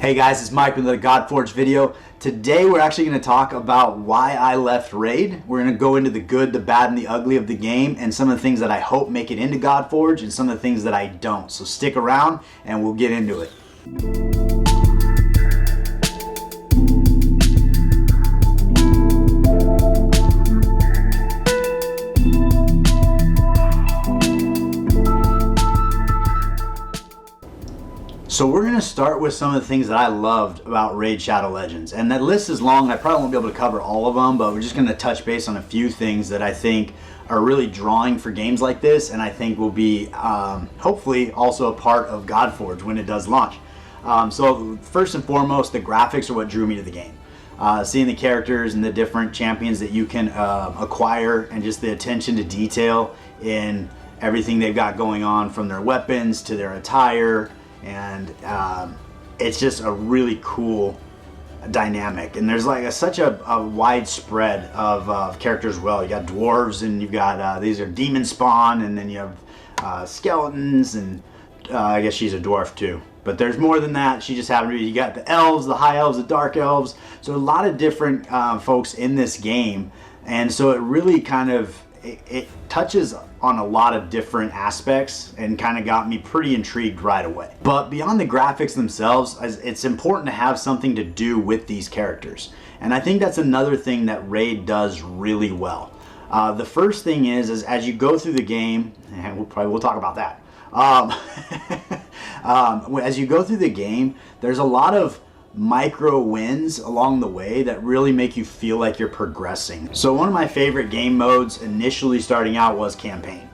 Hey guys, it's Mike with the GodForge video. Today we're actually going to talk about why I left Raid. We're going to go into the good, the bad, and the ugly of the game and some of the things that I hope make it into GodForge and some of the things that I don't. So stick around and we'll get into it. So we're going to start with some of the things that I loved about Raid Shadow Legends. And that list is long. I probably won't be able to cover all of them, but we're just going to touch base on a few things that I think are really drawing for games like this, and I think will be hopefully also a part of GodForge when it does launch. So first and foremost, the graphics are what drew me to the game. Seeing the characters and the different champions that you can acquire, and just the attention to detail in everything they've got going on, from their weapons to their attire. And it's just a really cool dynamic, and there's like such a wide spread of characters as well. You got dwarves, and you've got these are demon spawn, and then you have skeletons, and I guess she's a dwarf too, but there's more than that. She just happened to be, you got the elves, the high elves, the dark elves, so a lot of different folks in this game. And so it really kind of it touches on a lot of different aspects and kind of got me pretty intrigued right away. But beyond the graphics themselves, it's important to have something to do with these characters. And I think that's another thing that Raid does really well. The first thing is as you go through the game, and we'll talk about that. As you go through the game, there's a lot of micro wins along the way that really make you feel like you're progressing. So one of my favorite game modes initially starting out was campaign.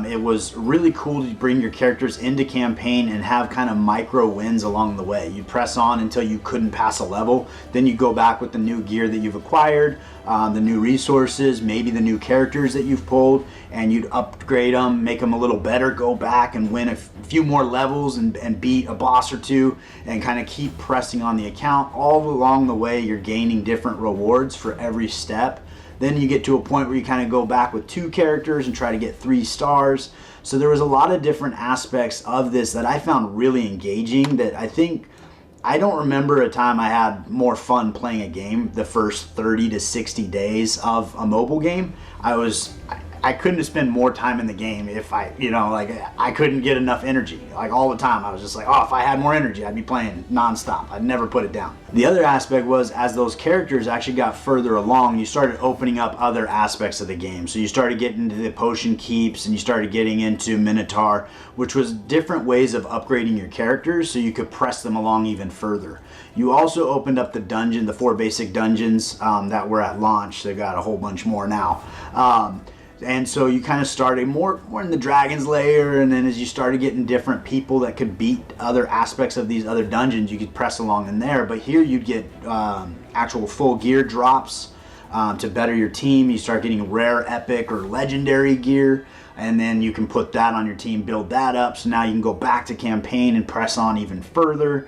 It was really cool to bring your characters into campaign and have kind of micro wins along the way. You'd press on until you couldn't pass a level, then you go back with the new gear that you've acquired, the new resources, maybe the new characters that you've pulled, and you'd upgrade them, make them a little better, go back and win a few more levels and beat a boss or two, and kind of keep pressing on the account. All along the way you're gaining different rewards for every step. Then you get to a point where you kind of go back with 2 characters and try to get 3 stars. So there was a lot of different aspects of this that I found really engaging, that I don't remember a time I had more fun playing a game the first 30 to 60 days of a mobile game. I couldn't have spent more time in the game if I couldn't get enough energy. Like all the time, I was just like, oh, if I had more energy, I'd be playing nonstop. I'd never put it down. The other aspect was, as those characters actually got further along, you started opening up other aspects of the game. So you started getting into the potion keeps, and you started getting into Minotaur, which was different ways of upgrading your characters so you could press them along even further. You also opened up the dungeon, the 4 basic dungeons that were at launch. They've got a whole bunch more now. And so you kind of started more in the Dragon's Lair, and then as you started getting different people that could beat other aspects of these other dungeons, you could press along in there. But here you'd get actual full gear drops to better your team. You start getting rare, epic, or legendary gear, and then you can put that on your team, build that up. So now you can go back to campaign and press on even further.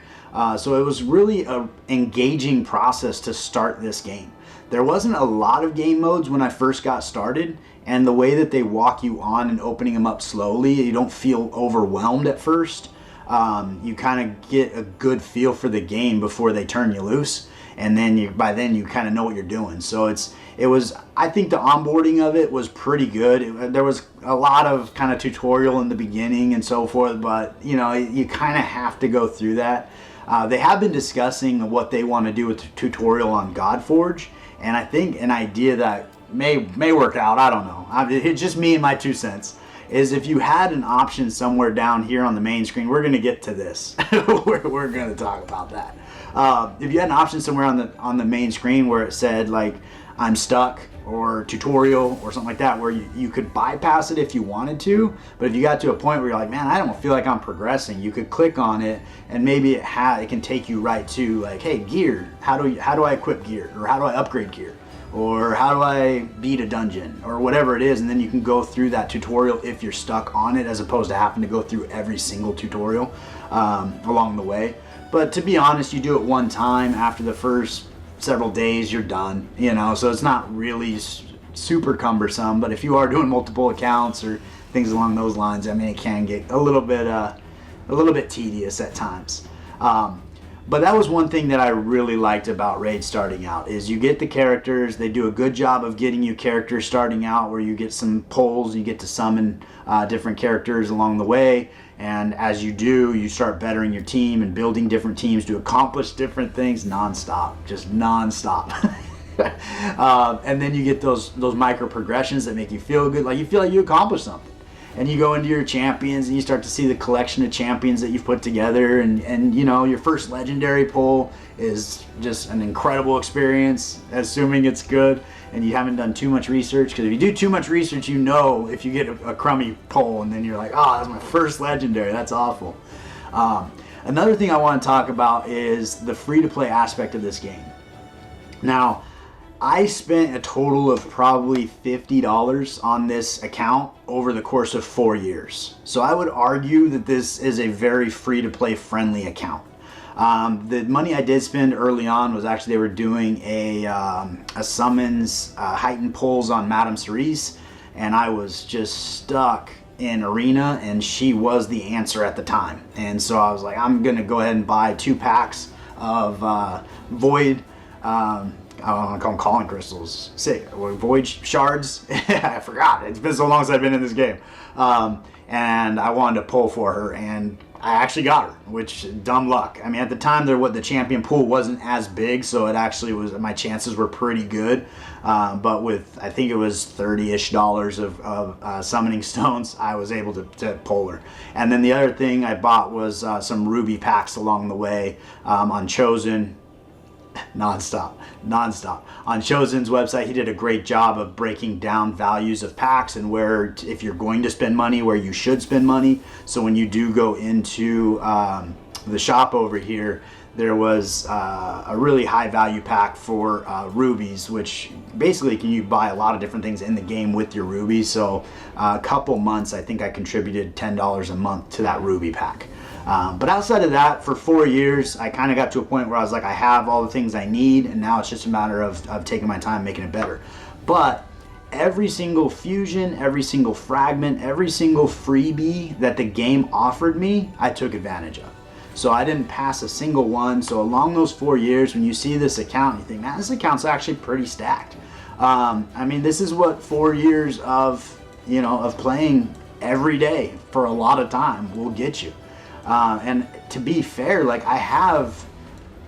So it was really an engaging process to start this game. There wasn't a lot of game modes when I first got started, and the way that they walk you on and opening them up slowly, you don't feel overwhelmed at first. You kind of get a good feel for the game before they turn you loose, and then by then you kind of know what you're doing. So I think the onboarding of it was pretty good. There was a lot of kind of tutorial in the beginning and so forth, but you kind of have to go through that. They have been discussing what they want to do with the tutorial on GodForge, and I think an idea that may work out, I don't know. It's just me and my 2 cents. Is if you had an option somewhere down here on the main screen, we're going to get to this. we're going to talk about that. If you had an option somewhere on the main screen where it said like I'm stuck or tutorial or something like that, where you could bypass it if you wanted to, but if you got to a point where you're like, man, I don't feel like I'm progressing, you could click on it, and maybe it can take you right to like, hey, gear. How do I equip gear, or how do I upgrade gear? Or how do I beat a dungeon, or whatever it is, and then you can go through that tutorial if you're stuck on it, as opposed to having to go through every single tutorial along the way. But to be honest, you do it one time. After the first several days, you're done, so it's not really super cumbersome. But if you are doing multiple accounts or things along those lines, I mean, it can get a little bit tedious at times. But that was one thing that I really liked about Raid starting out, is you get the characters. They do a good job of getting you characters starting out, where you get some pulls, you get to summon different characters along the way. And as you do, you start bettering your team and building different teams to accomplish different things nonstop, just nonstop. And then you get those micro progressions that make you feel good, like you feel like you accomplished something. And you go into your champions and you start to see the collection of champions that you've put together, and you know, your first legendary pull is just an incredible experience, assuming it's good and you haven't done too much research. Because if you do too much research, you know, if you get a crummy pull and then you're like, oh, that's my first legendary, that's awful. Another thing I want to talk about is the free-to-play aspect of this game. Now, I spent a total of probably $50 on this account over the course of 4 years. So I would argue that this is a very free-to-play friendly account. The money I did spend early on was actually, they were doing a summons heightened pulls on Madame Cerise, and I was just stuck in Arena, and she was the answer at the time. And so I was like, I'm going to go ahead and buy 2 packs of Void... I don't want to call them calling crystals. Void shards. I forgot. It's been so long since I've been in this game. And I wanted to pull for her, and I actually got her, which, dumb luck. I mean, at the time, the champion pool wasn't as big, so it actually was, my chances were pretty good. But with, I think it was $30-ish of summoning stones, I was able to pull her. And then the other thing I bought was some ruby packs along the way on Chosen. Non-stop. On Chosen's website, he did a great job of breaking down values of packs and where, if you're going to spend money, where you should spend money. So when you do go into the shop over here, there was a really high value pack for rubies, which basically you buy a lot of different things in the game with your rubies. So a couple months, I think I contributed $10 a month to that ruby pack. But outside of that, for 4 years, I kind of got to a point where I was like, I have all the things I need, and now it's just a matter of taking my time, making it better. But every single fusion, every single fragment, every single freebie that the game offered me, I took advantage of. So I didn't pass a single one. So along those 4 years, when you see this account, you think, man, this account's actually pretty stacked. I mean, this is what 4 years of playing every day for a lot of time will get you. And to be fair, like, I have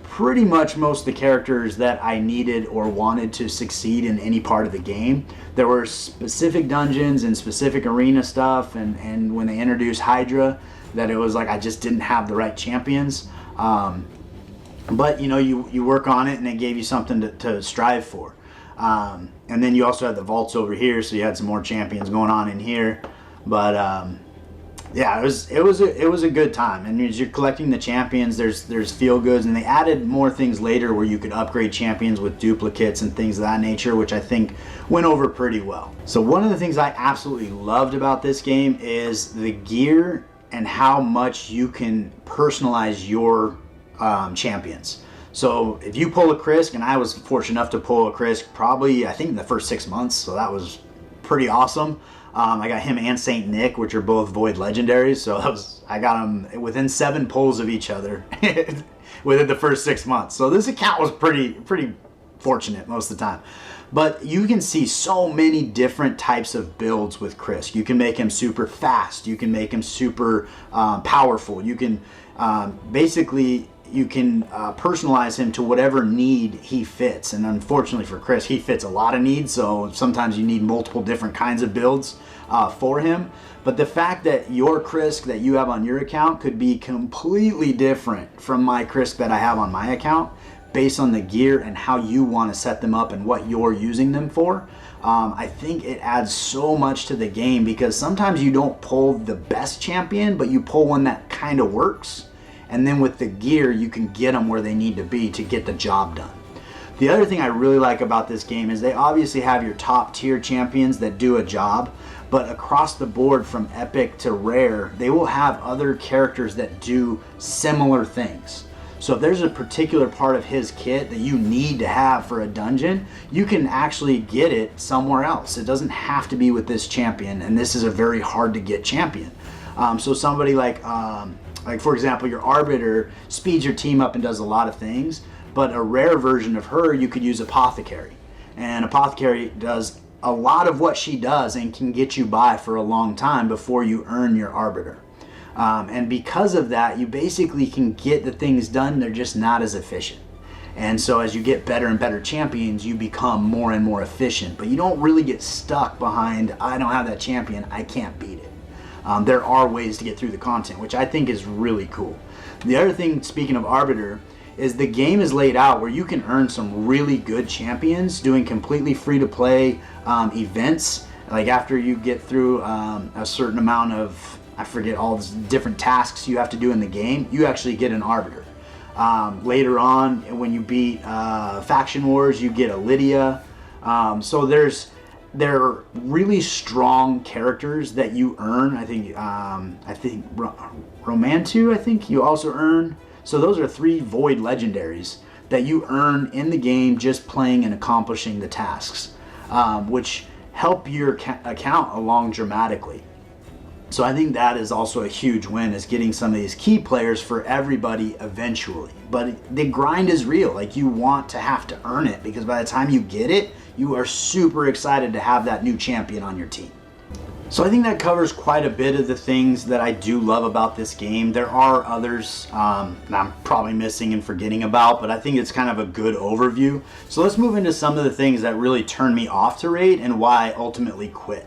pretty much most of the characters that I needed or wanted to succeed in any part of the game. There were specific dungeons and specific arena stuff, and when they introduced Hydra, that it was like I just didn't have the right champions. But you work on it, and it gave you something to strive for. And then you also had the vaults over here, so you had some more champions going on in here. But yeah, it was a good time. And as you're collecting the champions, there's feel goods, and they added more things later where you could upgrade champions with duplicates and things of that nature, which I think went over pretty well. So one of the things I absolutely loved about this game is the gear and how much you can personalize your champions. So if you pull a Krisk, and I was fortunate enough to pull a Krisk probably, I think, in the first 6 months, so that was pretty awesome. I got him and Saint Nick, which are both Void legendaries, so I got them within 7 pulls of each other within the first 6 months. So this account was pretty fortunate most of the time. But you can see so many different types of builds with Krisk. You can make him super fast. You can make him super powerful. You can personalize him to whatever need he fits. And unfortunately for Krisk, he fits a lot of needs, so sometimes you need multiple different kinds of builds for him. But the fact that your Krisk that you have on your account could be completely different from my Krisk that I have on my account, based on the gear and how you want to set them up and what you're using them for, I think it adds so much to the game, because sometimes you don't pull the best champion, but you pull one that kind of works. And then with the gear, you can get them where they need to be to get the job done. The other thing I really like about this game is they obviously have your top tier champions that do a job, but across the board from epic to rare, they will have other characters that do similar things. So if there's a particular part of his kit that you need to have for a dungeon, you can actually get it somewhere else. It doesn't have to be with this champion, and this is a very hard to get champion. So somebody like Like, for example, your Arbiter speeds your team up and does a lot of things, but a rare version of her, you could use Apothecary. And Apothecary does a lot of what she does and can get you by for a long time before you earn your Arbiter. And because of that, you basically can get the things done, they're just not as efficient. And so as you get better and better champions, you become more and more efficient. But you don't really get stuck behind, I don't have that champion, I can't beat it. There are ways to get through the content, which I think is really cool. The other thing, speaking of Arbiter, is the game is laid out where you can earn some really good champions doing completely free-to-play events. Like after you get through a certain amount of, I forget all the different tasks you have to do in the game, you actually get an Arbiter. Later on, when you beat Faction Wars, you get a Lydia. So they're really strong characters that you earn. I think Romantu, I think you also earn. So those are 3 Void legendaries that you earn in the game just playing and accomplishing the tasks, which help your account along dramatically. So I think that is also a huge win, is getting some of these key players for everybody eventually. But the grind is real. Like, you want to have to earn it, because by the time you get it, you are super excited to have that new champion on your team. So I think that covers quite a bit of the things that I do love about this game. There are others that I'm probably missing and forgetting about, but I think it's kind of a good overview. So let's move into some of the things that really turned me off to Raid and why I ultimately quit.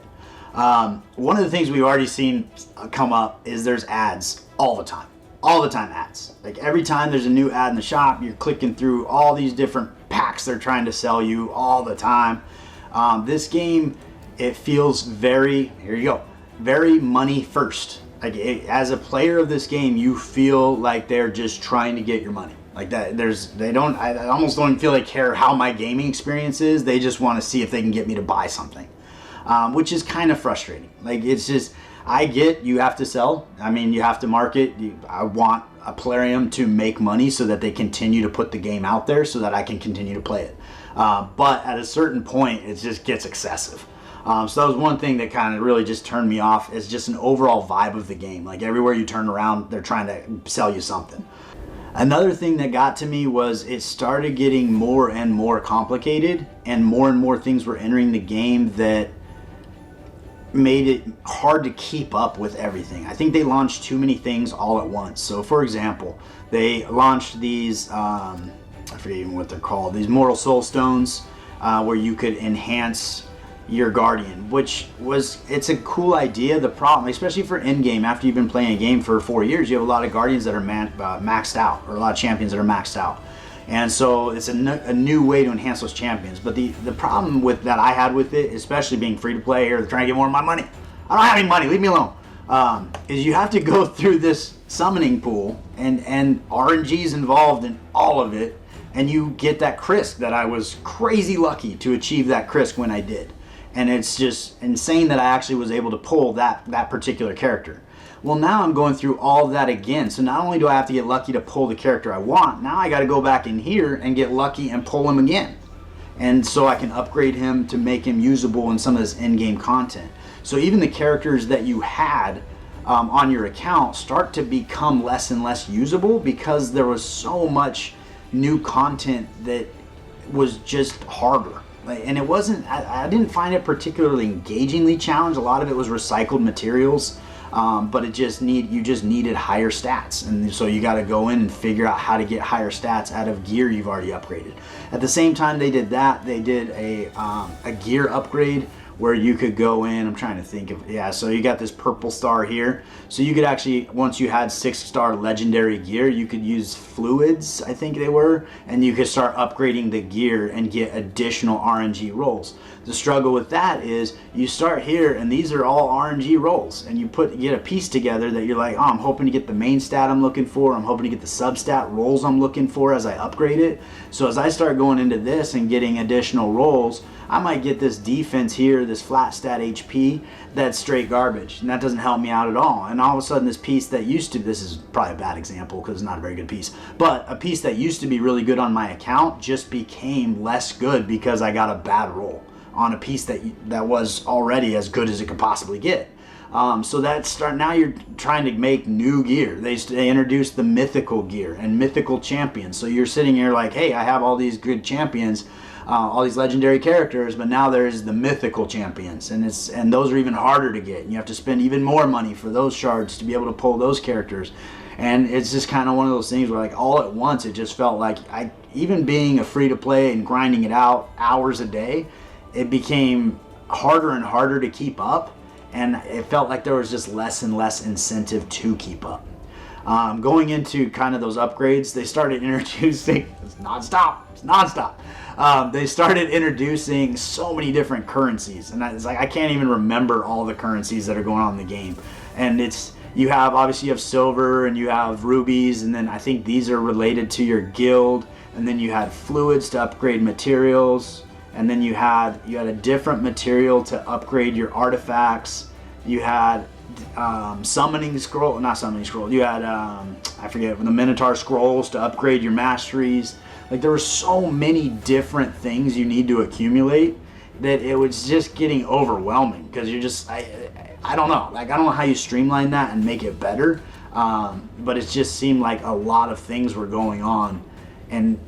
One of the things we've already seen come up is there's ads all the time. All the time ads. Like every time there's a new ad in the shop, you're clicking through all these different packs they're trying to sell you all the time. This game, it feels very, here you go, very money first. Like as a player of this game, you feel like they're just trying to get your money. Like that, I almost don't feel they care how my gaming experience is. They just want to see if they can get me to buy something. Which is kind of frustrating. Like, it's just, I get you have to sell. I mean, you have to market. I want a Plarium to make money so that they continue to put the game out there so that I can continue to play it. But at a certain point, it just gets excessive. So that was one thing that kind of really just turned me off, is just an overall vibe of the game. Like everywhere you turn around, they're trying to sell you something. Another thing that got to me was it started getting more and more complicated, and more things were entering the game that made it hard to keep up with everything. I think they launched too many things all at once. So for example, they launched these, I forget even what they're called, these Mortal Soul Stones, where you could enhance your Guardian, which it's a cool idea. The problem, especially for in-game, after you've been playing a game for 4 years, you have a lot of Guardians that are maxed out, or a lot of champions that are maxed out. And so it's a new way to enhance those champions. But the problem with that I had with it, especially being free to play or trying to get more of my money, I don't have any money, leave me alone, is you have to go through this summoning pool, and RNG's involved in all of it, and you get that Krisk that I was crazy lucky to achieve that Krisk when I did. And it's just insane that I actually was able to pull that particular character. Well, now I'm going through all of that again. So not only do I have to get lucky to pull the character I want, now I got to go back in here and get lucky and pull him again. And so I can upgrade him to make him usable in some of this in-game content. So even the characters that you had on your account start to become less and less usable, because there was so much new content that was just harder. And it wasn't, I didn't find it particularly engagingly challenged. A lot of it was recycled materials. But you just needed higher stats, and so you got to go in and figure out how to get higher stats out of gear you've already upgraded. At the same time they did that, they did a gear upgrade where you could go in, I'm trying to think of, so you got this purple star here, so you could actually, once you had 6-star legendary gear, you could use fluids, I think they were, and you could start upgrading the gear and get additional RNG rolls. The struggle with that is you start here and these are all RNG rolls, and you get a piece together that you're like, oh, I'm hoping to get the main stat I'm looking for, I'm hoping to get the sub-stat rolls I'm looking for as I upgrade it. So as I start going into this and getting additional rolls, I might get this defense here, this flat stat HP, that's straight garbage, and that doesn't help me out at all. And all of a sudden this piece that used to, this is probably a bad example because it's not a very good piece, but a piece that used to be really good on my account just became less good because I got a bad roll on a piece that was already as good as it could possibly get. So now you're trying to make new gear. They introduced the mythical gear and mythical champions. So you're sitting here like, hey, I have all these good champions, all these legendary characters, but now there's the mythical champions, and those are even harder to get. And you have to spend even more money for those shards to be able to pull those characters. And it's just kind of one of those things where, like, all at once, it just felt like even being a free to play and grinding it out hours a day, it became harder and harder to keep up. And it felt like there was just less and less incentive to keep up. Going into kind of those upgrades, they started introducing, it's nonstop. They started introducing so many different currencies, and it's like I can't even remember all the currencies that are going on in the game. And you have silver and you have rubies, and then I think these are related to your guild. And then you had fluids to upgrade materials. And then you had a different material to upgrade your artifacts. You had not summoning scroll. You had I forget, the Minotaur scrolls to upgrade your masteries. Like, there were so many different things you need to accumulate that it was just getting overwhelming, because you're just I don't know. Like, I don't know how you streamline that and make it better. But it just seemed like a lot of things were going on, and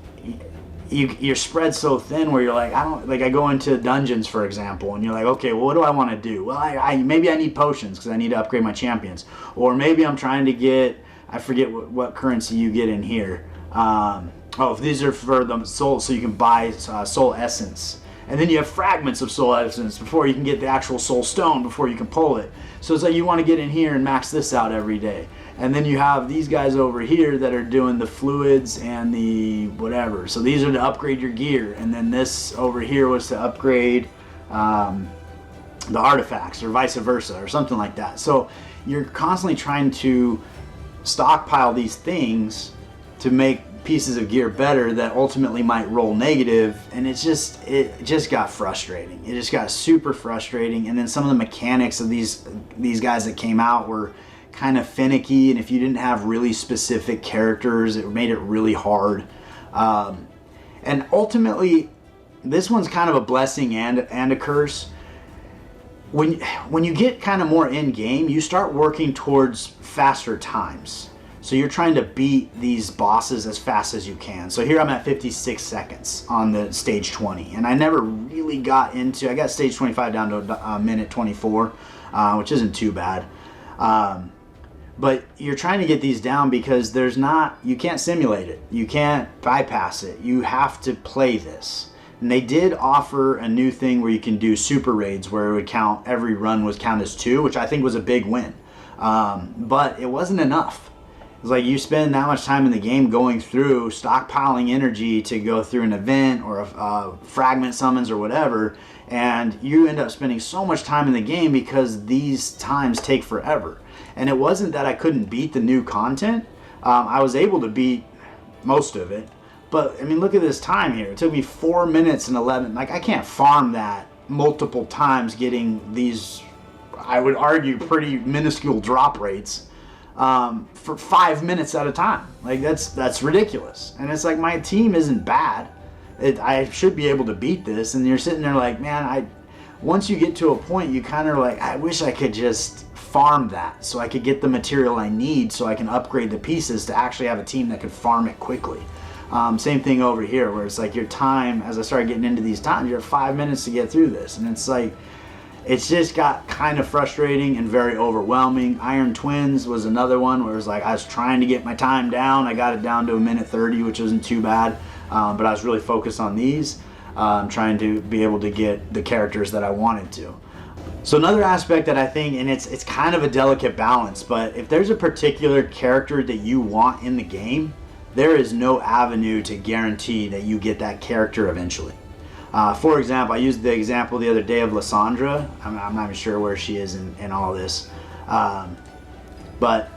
you're spread so thin where you're like, I go into dungeons, for example, and you're like, okay, well, what do I want to do? Well, maybe I need potions because I need to upgrade my champions. Or maybe I'm trying to get, I forget what currency you get in here. These are for the soul, so you can buy soul essence. And then you have fragments of soul essence before you can get the actual soul stone, before you can pull it. So it's like you want to get in here and max this out every day. And then you have these guys over here that are doing the fluids and the whatever. So these are to upgrade your gear. And then this over here was to upgrade the artifacts, or vice versa, or something like that. So you're constantly trying to stockpile these things to make pieces of gear better that ultimately might roll negative. And it just got frustrating. It just got super frustrating. And then some of the mechanics of these guys that came out were kind of finicky, and if you didn't have really specific characters, it made it really hard. And ultimately, this one's kind of a blessing and a curse. When you get kind of more in game, you start working towards faster times. So you're trying to beat these bosses as fast as you can. So here I'm at 56 seconds on the stage 20, and I never really got into. I got stage 25 down to a minute 24, which isn't too bad. But you're trying to get these down because you can't simulate it. You can't bypass it. You have to play this. And they did offer a new thing where you can do super raids, where it would count, every run would count as 2, which I think was a big win. But it wasn't enough. It's like you spend that much time in the game going through, stockpiling energy to go through an event or a fragment summons or whatever, and you end up spending so much time in the game because these times take forever. And it wasn't that I couldn't beat the new content. I was able to beat most of it. But, I mean, look at this time here. It took me 4 minutes and 11. Like, I can't farm that multiple times getting these, I would argue, pretty minuscule drop rates for 5 minutes at a time. Like, that's ridiculous. And it's like, my team isn't bad. I should be able to beat this. And you're sitting there like, man, once you get to a point, you kind of like, I wish I could just farm that so I could get the material I need so I can upgrade the pieces to actually have a team that could farm it quickly. Same thing over here, where it's like your time, as I started getting into these times, you have 5 minutes to get through this. And it's like, it's just got kind of frustrating and very overwhelming. Iron Twins was another one where it was like, I was trying to get my time down. I got it down to a minute 30, which wasn't too bad. But I was really focused on these, trying to be able to get the characters that I wanted to. So another aspect that I think, and it's kind of a delicate balance, but if there's a particular character that you want in the game, there is no avenue to guarantee that you get that character eventually. For example, I used the example the other day of Lysandra. I'm not even sure where she is in all this. But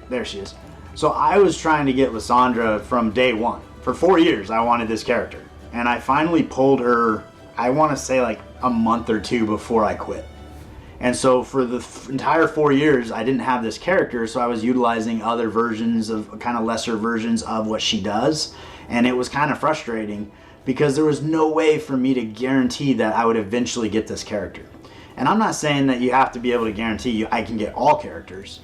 there she is. So I was trying to get Lysandra from day one. For 4 years, I wanted this character. And I finally pulled her, I want to say like a month or two before I quit. And so for the entire 4 years, I didn't have this character, so I was utilizing other versions of, kind of lesser versions of what she does. And it was kind of frustrating because there was no way for me to guarantee that I would eventually get this character. And I'm not saying that you have to be able to guarantee I can get all characters.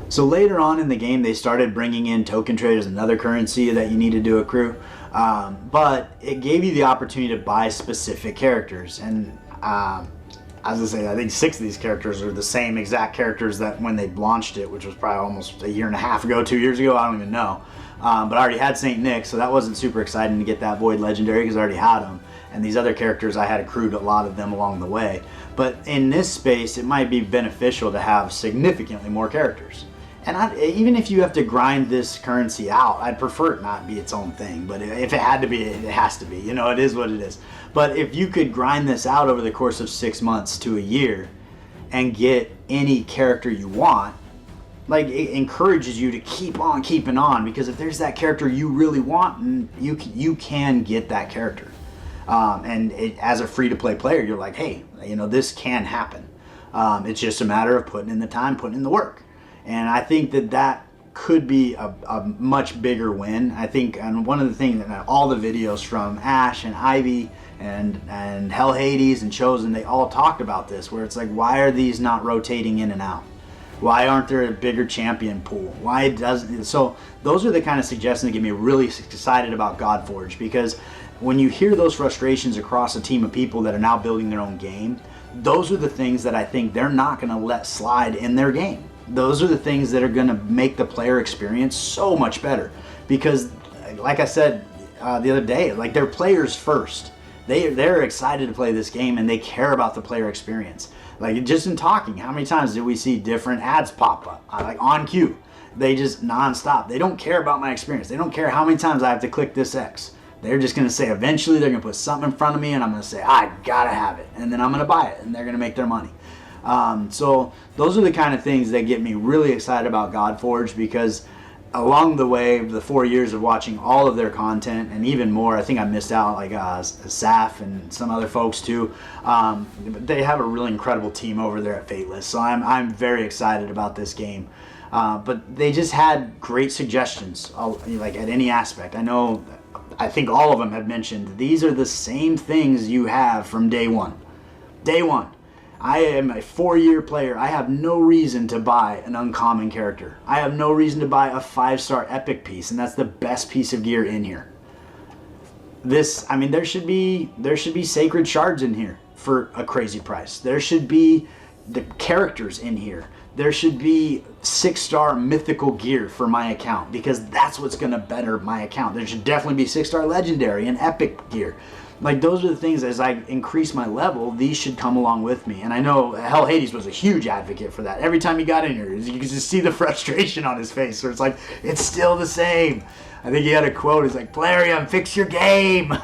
So later on in the game, they started bringing in token trade as another currency that you needed to accrue. But it gave you the opportunity to buy specific characters. And as I say, I think 6 of these characters are the same exact characters that when they launched it, which was probably almost a year and a half ago, 2 years ago, I don't even know. But I already had St. Nick, so that wasn't super exciting to get that Void Legendary because I already had him. And these other characters, I had accrued a lot of them along the way. But in this space, it might be beneficial to have significantly more characters. And even if you have to grind this currency out, I'd prefer it not be its own thing. But if it had to be, it has to be. You know, it is what it is. But if you could grind this out over the course of 6 months to a year and get any character you want, like, it encourages you to keep on keeping on, because if there's that character you really want, you can get that character. And as a free-to-play player, you're like, hey, you know, this can happen. It's just a matter of putting in the time, putting in the work. And I think that could be a much bigger win. I think, and one of the things that all the videos from Ash and Ivy and Hell Hades and Chosen, they all talked about this, where it's like, why are these not rotating in and out? Why aren't there a bigger champion pool? Why doesn't? So those are the kind of suggestions that get me really excited about GodForge, because when you hear those frustrations across a team of people that are now building their own game, those are the things that I think they're not going to let slide in their game. Those are the things that are going to make the player experience so much better, because like I said the other day, like, they're players first. They're excited to play this game and they care about the player experience. Like, just in talking, how many times did we see different ads pop up, like on cue? They just nonstop. They don't care about my experience. They don't care how many times I have to click this X. They're just going to say, eventually they're going to put something in front of me and I'm going to say, I gotta have it. And then I'm going to buy it and they're going to make their money. So those are the kind of things that get me really excited about GodForge, because along the way, the 4 years of watching all of their content and even more, I think I missed out, like Saf and some other folks too. They have a really incredible team over there at Fateless, so I'm very excited about this game. But they just had great suggestions, like at any aspect. I think all of them have mentioned these are the same things you have from day one. Day one. I am a 4-year player. I have no reason to buy an uncommon character. I have no reason to buy a 5-star epic piece, and that's the best piece of gear in here. There should be sacred shards in here for a crazy price. There should be the characters in here. There should be 6-star mythical gear for my account, because that's what's going to better my account. There should definitely be 6-star legendary and epic gear. Like, those are the things, as I increase my level, these should come along with me. And I know Hell Hades was a huge advocate for that. Every time he got in here, you could just see the frustration on his face, where it's like, it's still the same. I think he had a quote, it's like, Plarium, fix your game.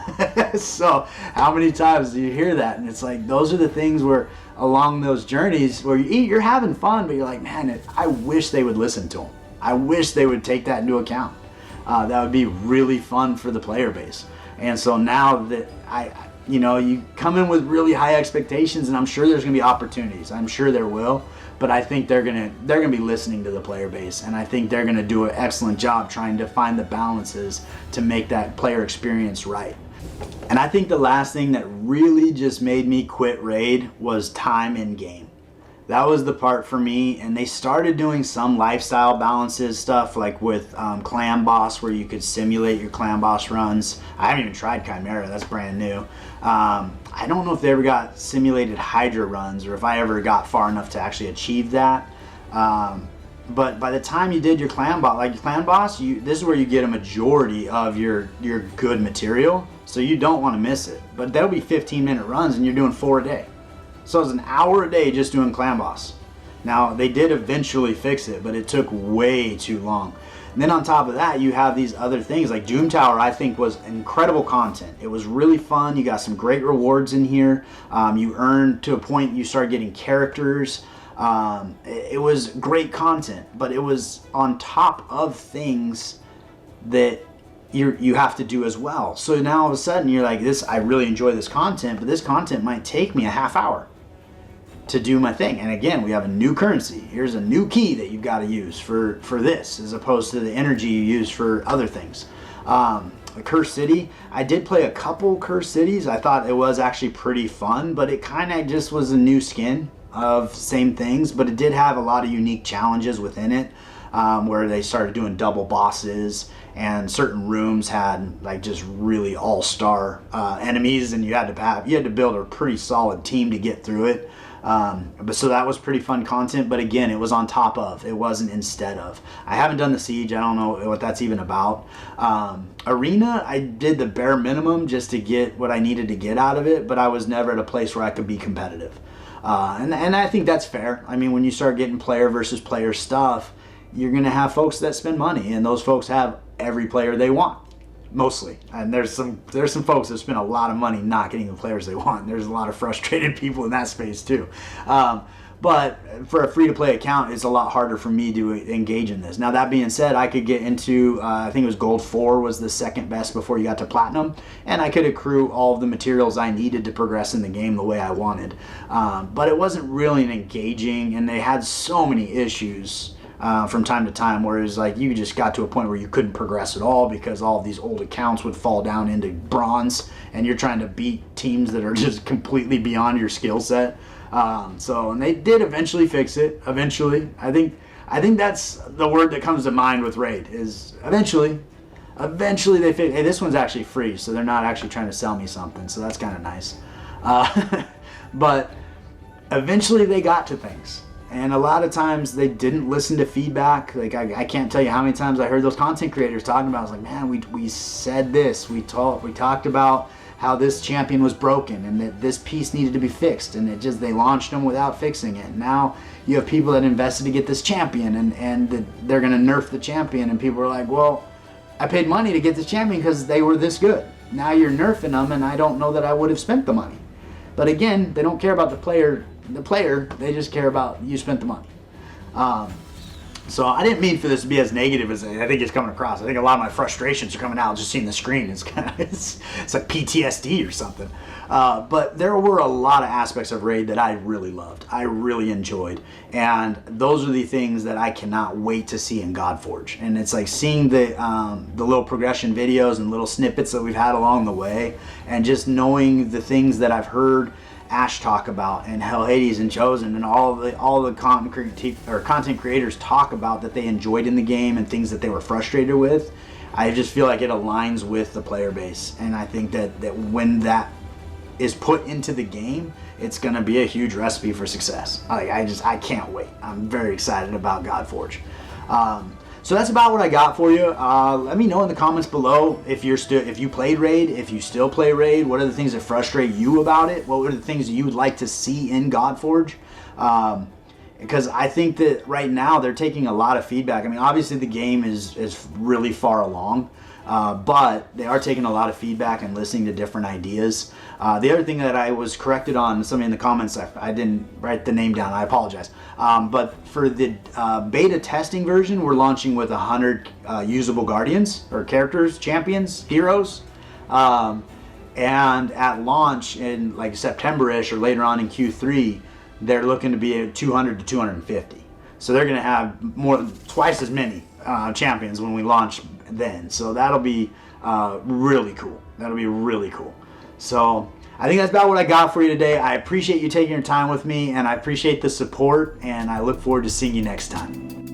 So how many times do you hear that? And it's like, those are the things where along those journeys where you're having fun, but you're like, man, I wish they would listen to him. I wish they would take that into account. That would be really fun for the player base. And so now that you come in with really high expectations, and I'm sure there's going to be opportunities. I'm sure there will, but I think they're going to be listening to the player base, and I think they're going to do an excellent job trying to find the balances to make that player experience right. And I think the last thing that really just made me quit Raid was time in game. That was the part for me, and they started doing some lifestyle balances stuff, like with Clan Boss, where you could simulate your Clan Boss runs. I haven't even tried Chimera, that's brand new. I don't know if they ever got simulated Hydra runs, or if I ever got far enough to actually achieve that. But by the time you did your Clan Boss, this is where you get a majority of your good material, so you don't want to miss it. But that'll be 15-minute runs, and you're doing 4 a day. So it's an hour a day just doing Clan Boss. Now, they did eventually fix it, but it took way too long. And then on top of that, you have these other things, like Doom Tower, I think was incredible content. It was really fun. You got some great rewards in here. You earned to a point you start getting characters. It was great content, but it was on top of things that you have to do as well. So now all of a sudden you're like, I really enjoy this content, but this content might take me a half hour to do my thing. And again, we have a new currency. Here's a new key that you've got to use for this, as opposed to the energy you use for other things. Curse City. I did play a couple Curse Cities. I thought it was actually pretty fun, but it kind of just was a new skin of same things, but it did have a lot of unique challenges within it, where they started doing double bosses, and certain rooms had like just really all-star enemies, and you had to build a pretty solid team to get through it. But so that was pretty fun content, but again, it was on top of, it wasn't instead of. I haven't done the Siege. I don't know what that's even about. Arena, I did the bare minimum just to get what I needed to get out of it, but I was never at a place where I could be competitive. And I think that's fair. I mean, when you start getting player versus player stuff, you're going to have folks that spend money, and those folks have every player they want. Mostly, and there's some folks that spend a lot of money not getting the players they want. There's a lot of frustrated people in that space too. But for a free-to-play account, it's a lot harder for me to engage in this. Now, that being said, I could get into, I think it was Gold 4 was the second best before you got to Platinum, and I could accrue all of the materials I needed to progress in the game the way I wanted. But it wasn't really an engaging, and they had so many issues from time to time, where it was like you just got to a point where you couldn't progress at all because all of these old accounts would fall down into bronze, and you're trying to beat teams that are just completely beyond your skill set. And they did eventually fix it. Eventually, I think that's the word that comes to mind with Raid is eventually. Eventually they fix. Hey, this one's actually free, so they're not actually trying to sell me something. So that's kind of nice. But eventually they got to things. And a lot of times they didn't listen to feedback. Like I can't tell you how many times I heard those content creators talking about. I was like, man, we said this. We talked about how this champion was broken and that this piece needed to be fixed. And they launched them without fixing it. Now you have people that invested to get this champion, and they're going to nerf the champion. And people are like, well, I paid money to get this champion because they were this good. Now you're nerfing them, and I don't know that I would have spent the money. But again, they don't care about the player, they just care about you spent the money. So I didn't mean for this to be as negative as I think it's coming across. I think a lot of my frustrations are coming out just seeing the screen. It's like PTSD or something. But there were a lot of aspects of Raid that I really loved. I really enjoyed. And those are the things that I cannot wait to see in GodForge. And it's like seeing the little progression videos and little snippets that we've had along the way, and just knowing the things that I've heard Ash talk about, and Hell Hades and Chosen, and all the content creators talk about that they enjoyed in the game and things that they were frustrated with. I just feel like it aligns with the player base, and I think that when that is put into the game, it's going to be a huge recipe for success. I can't wait. I'm very excited about GodForge. So that's about what I got for you. Let me know in the comments below if you played Raid, if you still play Raid. What are the things that frustrate you about it? What are the things you would like to see in GodForge? Because I think that right now they're taking a lot of feedback. I mean, obviously the game is really far along, but they are taking a lot of feedback and listening to different ideas. The other thing that I was corrected on, somebody in the comments, I didn't write the name down, I apologize. But for the beta testing version, we're launching with 100 usable guardians, or characters, champions, heroes. And at launch in like September-ish or later on in Q3, they're looking to be at 200 to 250. So they're going to have twice as many champions when we launch then. So that'll be really cool. That'll be really cool. So I think that's about what I got for you today. I appreciate you taking your time with me, and I appreciate the support, and I look forward to seeing you next time.